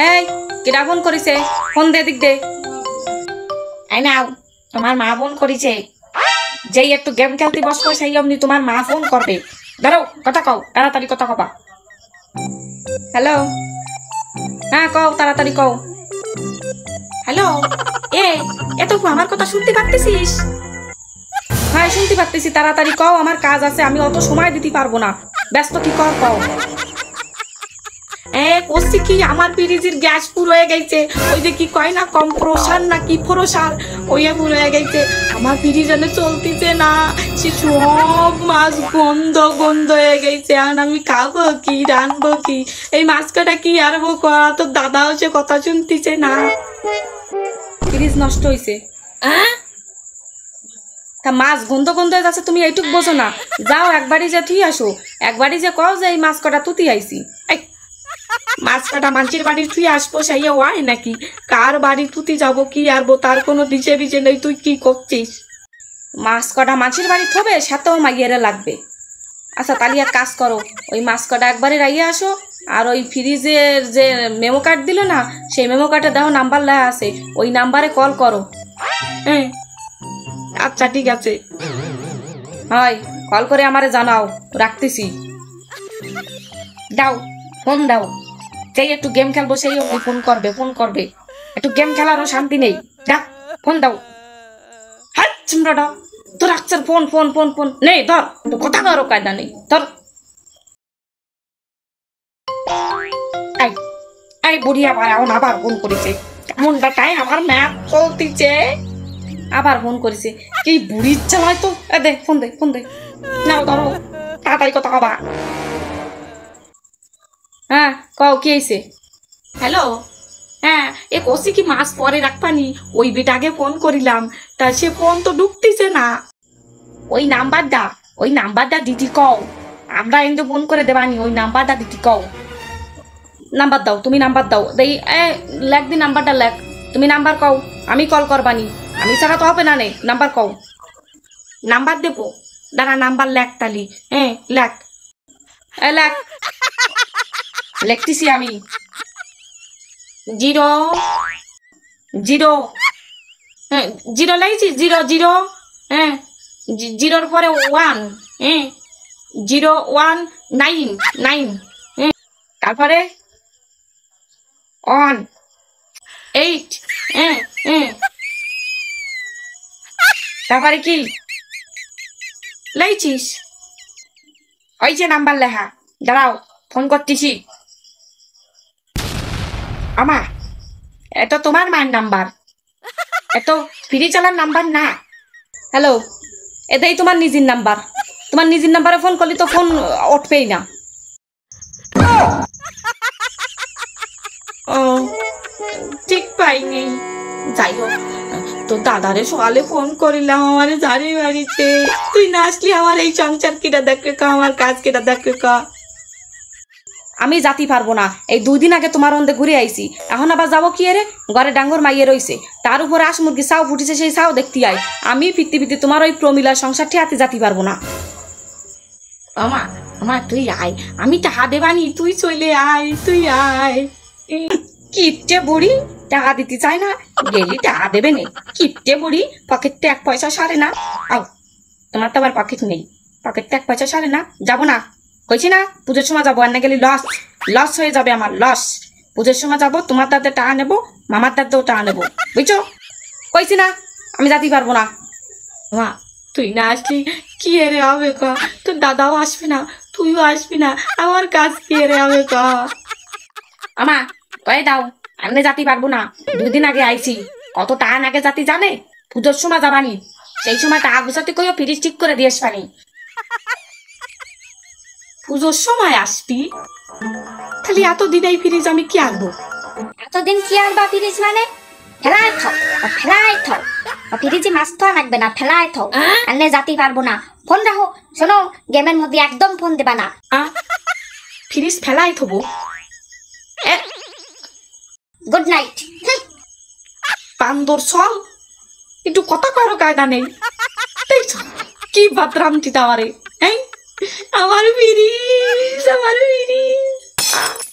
এই কেডা ফোন করিছে? ফোন দে, দিক দে। এই নাও, তোমার মা ফোন করিছে। যেই একটু গেম খেলতে বসবো সেই অমনি তোমার মা ফোন করবে। ধরো, কথা কও, তাড়াতাড়ি কথা কবা। হ্যালো, হ্যাঁ কও, তাড়াতাড়ি কও। হ্যালো, এত আমার কথা শুনতে পারতেছিস? হ্যাঁ শুনতে পারতেছি, তাড়াতাড়ি কও, আমার কাজ আছে, আমি অত সময় দিতে পারবো না। ব্যস্ত কি কও। করছি কি, আমার ফ্রিজের গ্যাস পুরো হয়ে গেছে। ওই যে কি কয় না, কম্প্রেসার না কি ফ্রোসার, ওই পুরো হয়ে গেছে। আমার ফ্রিজ এনে চলতেছে না, সে সব মাছ গন্ধ গন্ধ হয়ে গেছে। আর আমি খাবো কি, রানবো কি? এই মাছ কাটা কি আরবো করা? তোর দাদাও সে কথা শুনতেছে না। ফ্রিজ নষ্ট হয়েছে। তা মাছ গন্ধ গন্ধ হয়ে যাচ্ছে, তুমি এইটুক বোঝো না? যাও একবারই যে থুই আসো, একবারই যে কও যে এই মাছ কটা তুতি আইছি। মাছ কাটা মানুষের বাড়ির তুই আসবো সেই হয় নাকি? কার বাড়ি তুতি যাবো কি আরবো তার কোনো দিশে বিজে নেই। তুই কি করছিস? মাছ কটা মাছের বাড়ি থবে, সাথেও মাগিয়ারে লাগবে। আচ্ছা তাহলে এক কাজ করো, ওই মাছ কটা একবারে রাইয়ে আসো। আর ওই ফ্রিজের যে মেমো কার্ড দিল না, সেই মেমো কার্ডে দেখো নাম্বার লেখা আছে, ওই নাম্বারে কল করো। হ্যাঁ আচ্ছা ঠিক আছে, হয় কল করে আমারে জানাও। রাখতেছি, দাও ফোন দাও। সেই একটু গেম খেলবো সেই ফোন করবে, ফোন করবে। একটু গেম খেলারও শান্তি নেই। দাও ফোন দাও। হ্যাঁ চিমড়াটা তো রাখছেন, ফোন ফোন ফোন ফোন নেই, ধর কথা ধরো, কায়দা নেই, ধর। এই বুড়ি আবার এখন আবার ফোন করেছে। কেমন বেটাই আমার ম্যাপ চলতিছে, আবার ফোন করেছে। কি বুড়ির চালায় তো। দে ফোন দে, ফোন দে, নাও ধরো, তাড়াতাড়ি কথা কবা। হ্যাঁ কও, কি হয়েছে? হ্যালো, হ্যাঁ কষি কি মাছ পরে রাখবানি? ওই বেটাকে ফোন করিলাম, তা সে ফোন তো ঢুকতেছে না। ওই নাম্বারটা দিদি কও, আমরা কিন্তু ফোন করে দেবানি। ওই নাম্বারটা দিদি কও। নাম্বার দাও, তুমি নাম্বার দাও। দেই লেখ দি নাম্বারটা লেখ। তুমি নাম্বার কও, আমি কল করবানি। আমি ছাড়া তো হবে না। নে নাম্বার কও। নাম্বার দেবো, দাঁড়া নাম্বার লেখ তালি। হ্যাঁ লেখ, লেখ। লিখতেছি আমি। 0 0, হ্যাঁ 0 লাগছি, 0 0, হ্যাঁ 0-র পরে 1, হ্যাঁ 0 1 9 9, হ্যাঁ তারপরে 1 8, হ্যাঁ হ্যাঁ তারপরে কি লাইছিস? ওই যে নাম্বার লেখা, দাঁড়াও ফোন করতেছি। আমা, এটা তোমার মায়ের নাম্বার, এত ফ্রি চালার নাম্বার না। হ্যালো, এটাই তোমার নিজের নাম্বার। তোমার নিজের নাম্বারে ফোন করলে তো ফোন উঠবেই না। ও ঠিক পাইনি। যাই হোক, তো দাদারে সকালে ফোন করিলাম, আমার জানি বাড়িতে তুই না আসলি আমার এই সংসার কেটা দেখে কা, আমার কাজ কেটা দেখে কা। আমি যাতে পারবো না। এই 2 দিন আগে তোমার অন্ধে ঘুরে আইছি, এখন আবার যাবো কি রে? ঘরে ডাঙ্গর মাইয়ে রইছে, তার উপর আস মুরগি চাও ফুটিছে, সেই চাও দেখতে আই। আমি ফিরতে ফিরতে তোমার ওই প্রমিলার সংসারটি হাতে যাতে পারবো না। আমা আমার তুই আয়, আমি টাকা দেবানি, তুই চলে আয়, তুই আয়। কিপটে বুড়ি, টাকা দিতে চায় না, গেলি টাকা দেবে নেই। কিপটে বুড়ি, পকেটে 1 পয়সা সারে না। আও, তোমার তো আবার পকেট নেই, পকেটে 1 পয়সা সারে না। যাবো না কইছি না, পুজোর সময় যাবো। আর না গেলে লস লস হয়ে যাবে আমার, লস। পুজোর সময় যাবো, তোমার দাঁতে টাকা নেবো, মামার দাঁতেও টাকা নেবো, বুঝছো? কইছি না আমি যাতে পারবো না। মা তুই না আসলি কি এরে হবে ক? তোর দাদাও আসবে না, তুইও আসবি না, আমার কাজ কি এরে হবে ক? আমা কয়ে দাও, আমি যাতে পারবো না। 2 দিন আগে আইছি, কত টাকা নাগে জাতি জানে? পুজোর সময় যাবানি, সেই সময় টাকা গুছাতে কইও ফ্রিজ ঠিক করে দিয়ে আসবানি। পুজোর সময় আসবি? খালি এতদিন এই ফ্রিজ আমি কি আনবো? এতদিন কি আনবা ফ্রিজ? মানে ফেলাই থাও, ফ্রিজে মাছ তো রাখবে না, ফেলাই থাও। আনলে যাতে পারবো না। ফোন রাখো। শোনো, গেমের মধ্যে একদম ফোন দেবা না। ফ্রিজ ফেলাই থবো? Good night. বান্দর সল, একটু কথা করো, কায়দা নেই। কি বাদরাম দিতে পারে? আমার ফ্রিজ, আমার ফ্রিজ।